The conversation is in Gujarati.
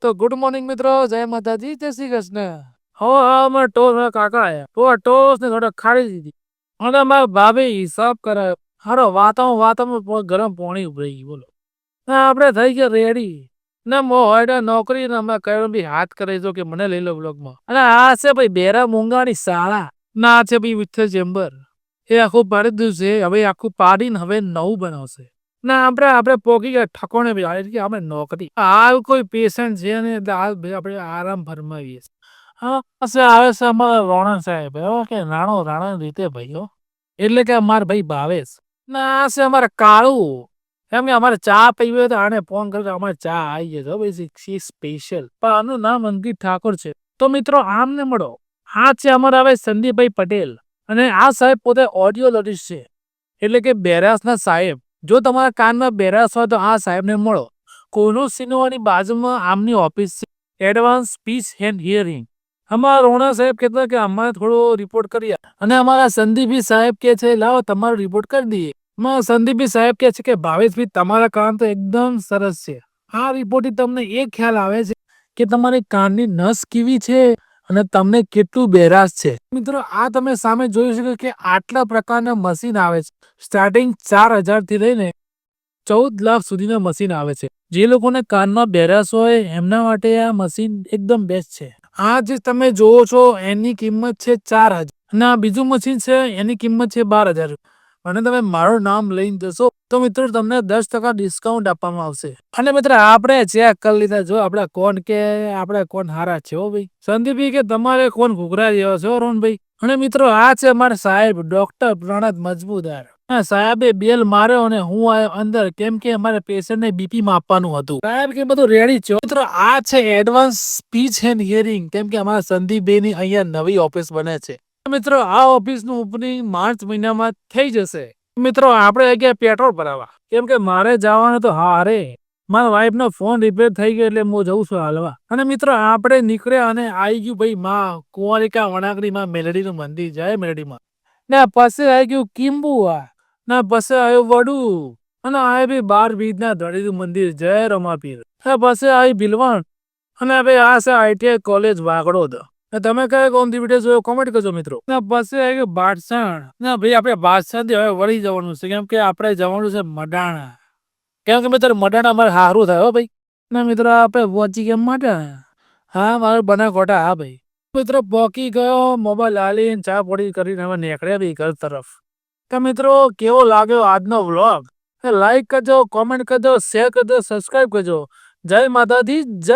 તો ગુડ મોર્નિંગ મિત્રો, જય માતાજી, જય શ્રી કૃષ્ણ. હવે અમે ટોસ કાકા તો ટોસ ને થોડા ખાડી દીધી અને મારા ભાભી હિસાબ કરે હારો વાતામાં ગરમ પાણી ઉભરાઈ ગયું બોલો. આપણે થઈ ગયા રેડી ને મોડા નોકરી ને અમે કયો બી હાથ કરી દો કે મને લઈ લો બ્લોગમાં. અને આ છે ભાઈ બેરા મૂંગાની શાળા ના છે ભાઈ વિઠ્ઠલ ચેમ્બર. એ આખું પાડી દીધું છે, હવે આખું પાડીને હવે નવું બનાવશે. ના આપણે પોકી ગયા ઠકોણે આપણે નોકરી હાલ કોઈ પેશન્ટ છે ને આપણે આરામ ફરમાવીએ. હા આવે છે અમારા રોણન સાહેબ કે રાણા રીતે ભાઈઓ એટલે કે અમાર ભાઈ ભાવેશ ના છે અમારે કાળું એમ કે અમારે ચા પીવી હોય તો આને ફોન કરે અમારે ચા આવી જાય ભાઈ સ્પેશિયલ. પણ આનું નામ અંકિત ઠાકોર છે. તો મિત્રો આમને મળો. આ છે અમારા હવે સંદીપભાઈ પટેલ અને આ સાહેબ પોતે ઓડિયોલોજીસ્ટ છે એટલે કે બેરાસના સાહેબ. જો તમારા કાનમાં બેરાસ હોય તો આ સાહેબને મળો. કોનો સિનેમાની બાજુમાં આમની ઓફિસ છે, એડવાન્સ સ્પીચ એન્ડ હિયરિંગ. અમારા રોણા સાહેબ કહેતા કે અમારે થોડો રિપોર્ટ કરીએ અને અમારા સંદીપી સાહેબ કે છે લાવો તમારો રિપોર્ટ કરી દઈએ. સંદીપી સાહેબ કે છે કે ભાવેશભાઈ તમારા કાન તો એકદમ સરસ છે. આ રિપોર્ટથી તમને એ ખ્યાલ આવે છે કે તમારી કાનની નસ કેવી છે અને તમને કેટલું બેરાસ છે. મિત્રો આ તમે સામે જોઈ શકો કે આટલા પ્રકારના મશીન આવે છે. સ્ટાર્ટિંગ 4,000 થી લઈને 14 લાખ સુધીના મશીન આવે છે. જે લોકોને કાનમાં બેરાસ હોય એમના માટે આ મશીન એકદમ બેસ્ટ છે. આ જે તમે જોવો છો એની કિંમત છે 4,000 અને આ બીજું મશીન છે એની કિંમત છે 12,000. અને તમે મારું નામ લઈને જશો તો મિત્રો તમને 10% ડિસ્કાઉન્ટ આપવામાં આવશે. અને મિત્રો આપણે ચેક કરી લીધા જો આપણે કોણ હારા છે હો ભાઈ. સંદીપભાઈ કે તમારે કોણ ઘૂઘરા જેવા છો રોનભાઈ. અને મિત્રો આ છે અમારા સાહેબ ડોક્ટર પ્રણત મજબૂદાર. સાહેબે બેલ માર્યો અને હું આવ્યો અંદર કેમ કે અમારે પેશન્ટને બીપી માપવાનું હતું. સાહેબ કે બધું રેડી છે. મિત્રો આ છે એડવાન્સ સ્પીચ એન્ડ હિયરિંગ કેમ કે અમારા સંદીપભાઈની અહીંયા નવી ઓફિસ બને છે. મિત્રો આ ઓફિસનું ઓપનિંગ માર્ચ મહિનામાં થઈ જશે. મિત્રો આપણે ગયા પેટ્રોલ ભરાવા કેમ કે મારે જવાનું તો હારે મારા વાઈફ નો ફોન રિપેર થઈ ગયો એટલે હું જઉં છું હાલવા. અને મિત્રો આપણે નીકળ્યા અને આવી ગયું ભાઈ માં કુંવારિકા વણાકડી માં મેલડીનું મંદિર જય મેલડીમાં. ને પછી આવી ગયું કિંબુઆ ના પછી આવ્યું વડું અને આ બી 12 બીજના ધડીનું મંદિર જય રમાપીર. પછી આવી ભીલવાણ અને હવે આ છે ITI કોલેજ વાગડોદ. તમે કયા કોમથી વિડીયો જોયો કોમેન્ટ કરજો મિત્રો. પછી આવી ગયું બાદશાહ ના ભાઈ આપણે બાદશાહ થી હવે વળી જવાનું છે કેમ કે આપણે જવાનું છે મડાણા. કેમ કે મિત્રો મડાણા અમારે સારું થાય હો ભાઈ. ના મિત્રો આપણે પહોંચી ગયા મડાણા. હા મારું બનાસકાંઠા હા ભાઈ. મિત્રો પોકી ગયો મોબાઈલ હાલીને ચા પોડી કરીને હવે નીકળ્યા બી ઘર તરફ. તો મિત્રો કેવો લાગ્યો આજનો વ્લોગ લાઈક કરજો, કોમેન્ટ કરજો, શેર કરજો, સબસ્ક્રાઇબ કરજો. જય માતાજી, જય